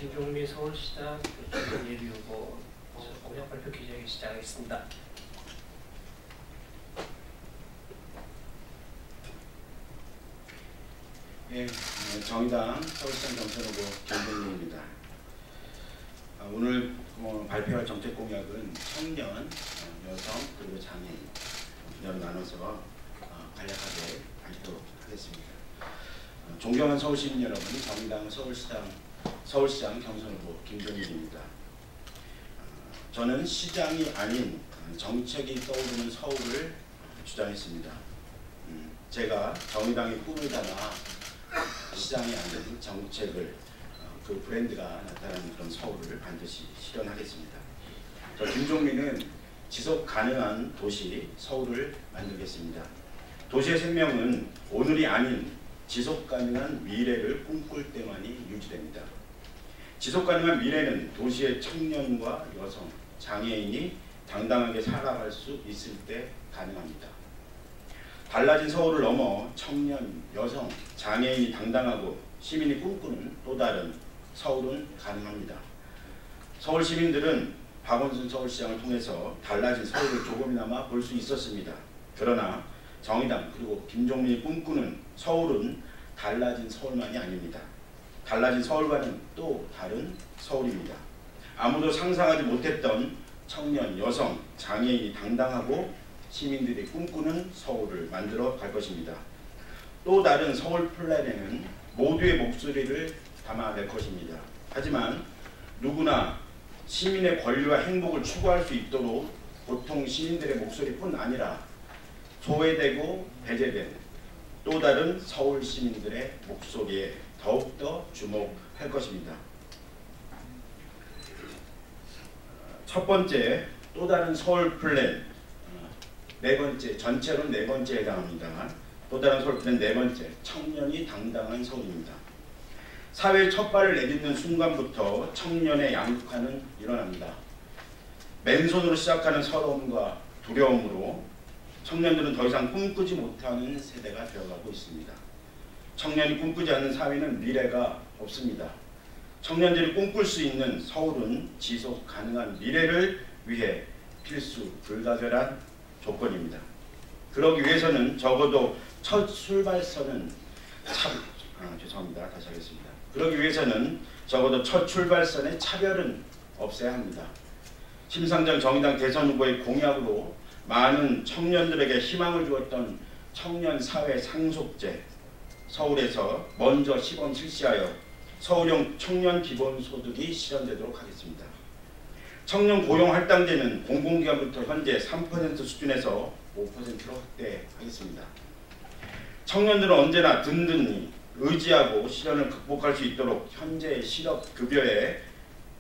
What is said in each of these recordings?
김종민 서울시장 예비 후보 공약 발표 기자회견 시작하겠습니다. 예, 정의당 서울시장 경선 후보 김종민입니다. 오늘 발표할 정책 공약은 청년, 여성 그리고 장애인으로 나눠서 간략하게 발표하겠습니다. 존경하는 서울시민 여러분, 정의당 서울시장 경선 후보 김종민입니다. 저는 시장이 아닌 정책이 떠오르는 서울을 주장했습니다. 제가 정의당의 꿈을 담아 시장이 아닌 정책을 그 브랜드가 나타나는 그런 서울을 반드시 실현하겠습니다. 저 김종민은 지속 가능한 도시 서울을 만들겠습니다. 도시의 생명은 오늘이 아닌 지속 가능한 미래를 꿈꿀 때만이 유지됩니다. 지속 가능한 미래는 도시의 청년과 여성, 장애인이 당당하게 살아갈 수 있을 때 가능합니다. 달라진 서울을 넘어 청년, 여성, 장애인이 당당하고 시민이 꿈꾸는 또 다른 서울은 가능합니다. 서울 시민들은 박원순 서울시장을 통해서 달라진 서울을 조금이나마 볼 수 있었습니다. 그러나 정의당 그리고 김종민이 꿈꾸는 서울은 달라진 서울만이 아닙니다. 달라진 서울과는 또 다른 서울입니다. 아무도 상상하지 못했던 청년, 여성, 장애인이 당당하고 시민들이 꿈꾸는 서울을 만들어 갈 것입니다. 또 다른 서울 플랜에는 모두의 목소리를 담아낼 것입니다. 하지만 누구나 시민의 권리와 행복을 추구할 수 있도록 보통 시민들의 목소리뿐 아니라 소외되고 배제된 또 다른 서울 시민들의 목소리에 더욱더 주목할 것입니다. 첫 번째, 또 다른 서울 플랜 네 번째, 전체로 네 번째에 해당합니다. 또 다른 서울 플랜 네 번째, 청년이 당당한 서울입니다. 사회의 첫 발을 내딛는 순간부터 청년의 양극화는 일어납니다. 맨손으로 시작하는 서러움과 두려움으로 청년들은 더 이상 꿈꾸지 못하는 세대가 되어가고 있습니다. 청년이 꿈꾸지 않는 사회는 미래가 없습니다. 청년들이 꿈꿀 수 있는 서울은 지속 가능한 미래를 위해 필수 불가결한 조건입니다. 그러기 위해서는 적어도 첫 출발선은 그러기 위해서는 적어도 첫 출발선의 차별은 없애야 합니다. 심상정 정의당 대선 후보의 공약으로 많은 청년들에게 희망을 주었던 청년 사회 상속제, 서울에서 먼저 시범 실시하여 서울형 청년 기본소득이 실현되도록 하겠습니다. 청년 고용 할당제는 공공기관부터 현재 3% 수준에서 5%로 확대하겠습니다. 청년들은 언제나 든든히 의지하고 시련을 극복할 수 있도록 현재의 실업급여에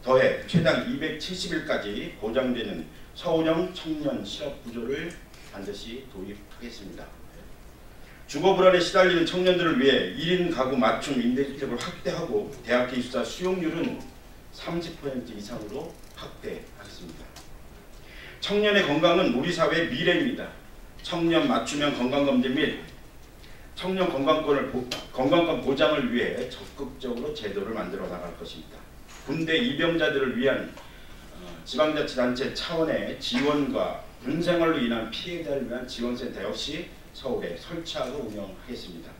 더해 최당 270일까지 보장되는 서울형 청년 실업구조를 반드시 도입하겠습니다. 주거불안에 시달리는 청년들을 위해 1인 가구 맞춤 임대주택을 확대하고 대학 기숙사 수용률은 30% 이상으로 확대하겠습니다. 청년의 건강은 우리 사회의 미래입니다. 청년 맞춤형 건강검진 및 청년 건강권 보장을 위해 적극적으로 제도를 만들어 나갈 것입니다. 군대 입영자들을 위한 지방자치단체 차원의 지원과 군생활로 인한 피해자를 위한 지원센터 역시 서울에 설치하고 운영하겠습니다.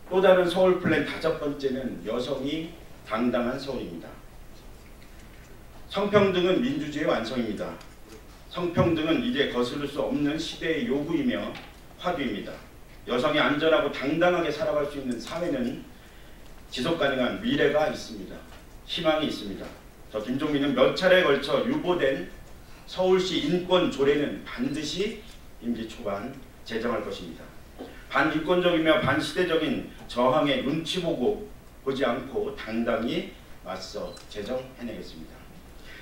또 다른 서울 플랜 다섯 번째는 여성이 당당한 서울입니다. 성평등은 민주주의의 완성입니다. 성평등은 이제 거스를 수 없는 시대의 요구이며 화두입니다. 여성이 안전하고 당당하게 살아갈 수 있는 사회는 지속가능한 미래가 있습니다. 희망이 있습니다. 저 김종민은 몇 차례에 걸쳐 유보된 서울시 인권 조례는 반드시 임기 초반 제정할 것입니다. 반인권적이며 반시대적인 저항에 눈치 보지 않고 당당히 맞서 제정해내겠습니다.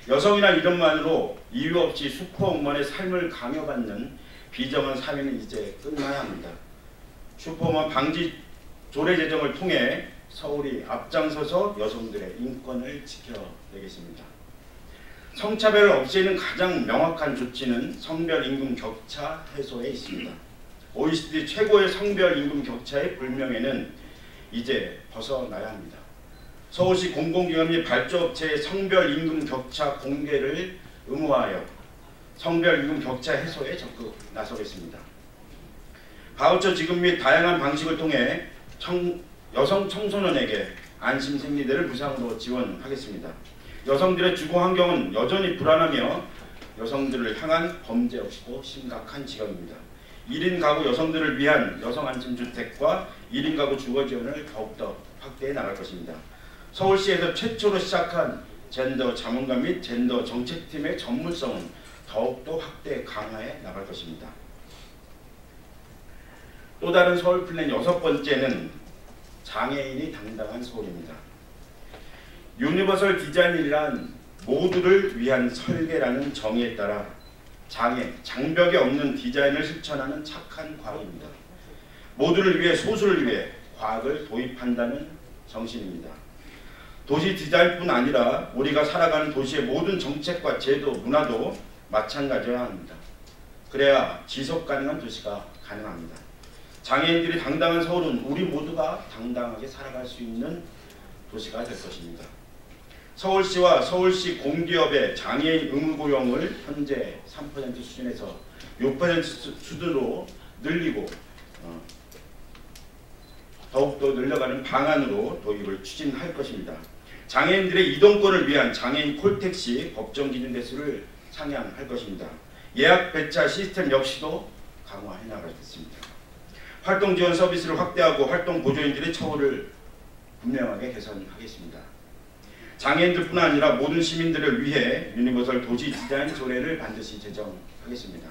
여성이나 이름만으로 이유 없이 슈퍼우먼의 삶을 강요받는 비정한 사회는 이제 끝나야 합니다. 슈퍼우먼 방지 조례 제정을 통해 서울이 앞장서서 여성들의 인권을 지켜내겠습니다. 성차별을 없애는 가장 명확한 조치는 성별 임금 격차 해소에 있습니다. OECD 최고의 성별 임금 격차의 불명예는 이제 벗어나야 합니다. 서울시 공공기관 및 발주업체의 성별 임금 격차 공개를 의무화하여 성별 임금 격차 해소에 적극 나서겠습니다. 바우처 지급 및 다양한 방식을 통해 여성 청소년에게 안심 생리대를 무상으로 지원하겠습니다. 여성들의 주거 환경은 여전히 불안하며 여성들을 향한 범죄 없이도 심각한 지경입니다. 1인 가구 여성들을 위한 여성 안심주택과 1인 가구 주거 지원을 더욱더 확대해 나갈 것입니다. 서울시에서 최초로 시작한 젠더 자문관 및 젠더 정책팀의 전문성은 더욱더 확대 강화해 나갈 것입니다. 또 다른 서울 플랜 6번째는 장애인이 당당한 서울입니다. 유니버설 디자인이란 모두를 위한 설계라는 정의에 따라 장벽이 없는 디자인을 실천하는 착한 과학입니다. 모두를 위해 소수를 위해 과학을 도입한다는 정신입니다. 도시 디자인뿐 아니라 우리가 살아가는 도시의 모든 정책과 제도, 문화도 마찬가지여야 합니다. 그래야 지속가능한 도시가 가능합니다. 장애인들이 당당한 서울은 우리 모두가 당당하게 살아갈 수 있는 도시가 될 것입니다. 서울시와 서울시 공기업의 장애인 의무 고용을 현재 3% 수준에서 6% 수준으로 늘리고 더욱더 늘려가는 방안으로 도입을 추진할 것입니다. 장애인들의 이동권을 위한 장애인 콜택시 법정 기준 대수를 상향할 것입니다. 예약 배차 시스템 역시도 강화해 나가겠습니다. 활동 지원 서비스를 확대하고 활동 보조인들의 처우를 분명하게 개선하겠습니다. 장애인들뿐 아니라 모든 시민들을 위해 유니버설 도시 디자인 조례를 반드시 제정하겠습니다.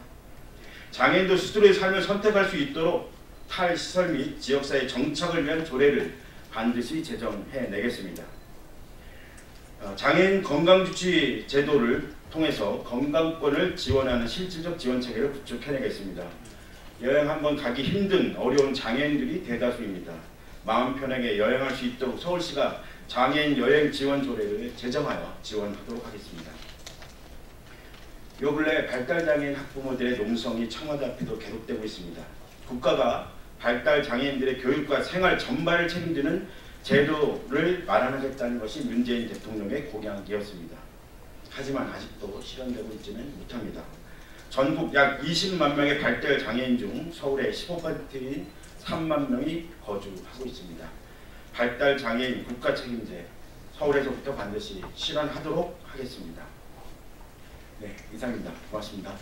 장애인도 스스로의 삶을 선택할 수 있도록 탈시설 및 지역사회 정착을 위한 조례를 반드시 제정해내겠습니다. 장애인 건강주치 제도를 통해서 건강권을 지원하는 실질적 지원체계를 구축해내겠습니다. 여행 한번 가기 힘든 어려운 장애인들이 대다수입니다. 마음 편하게 여행할 수 있도록 서울시가 장애인 여행 지원 조례를 제정하여 지원하도록 하겠습니다. 요 근래 발달장애인 학부모들의 농성이 청와대 앞에도 계속되고 있습니다. 국가가 발달장애인들의 교육과 생활 전반을 책임지는 제도를 마련하겠다는 것이 문재인 대통령의 공약이었습니다. 하지만 아직도 실현되고 있지는 못합니다. 전국 약 20만 명의 발달장애인 중 서울의 15%인 3만 명이 거주하고 있습니다. 발달장애인 국가 책임제 서울에서부터 반드시 실현하도록 하겠습니다. 네, 이상입니다. 고맙습니다.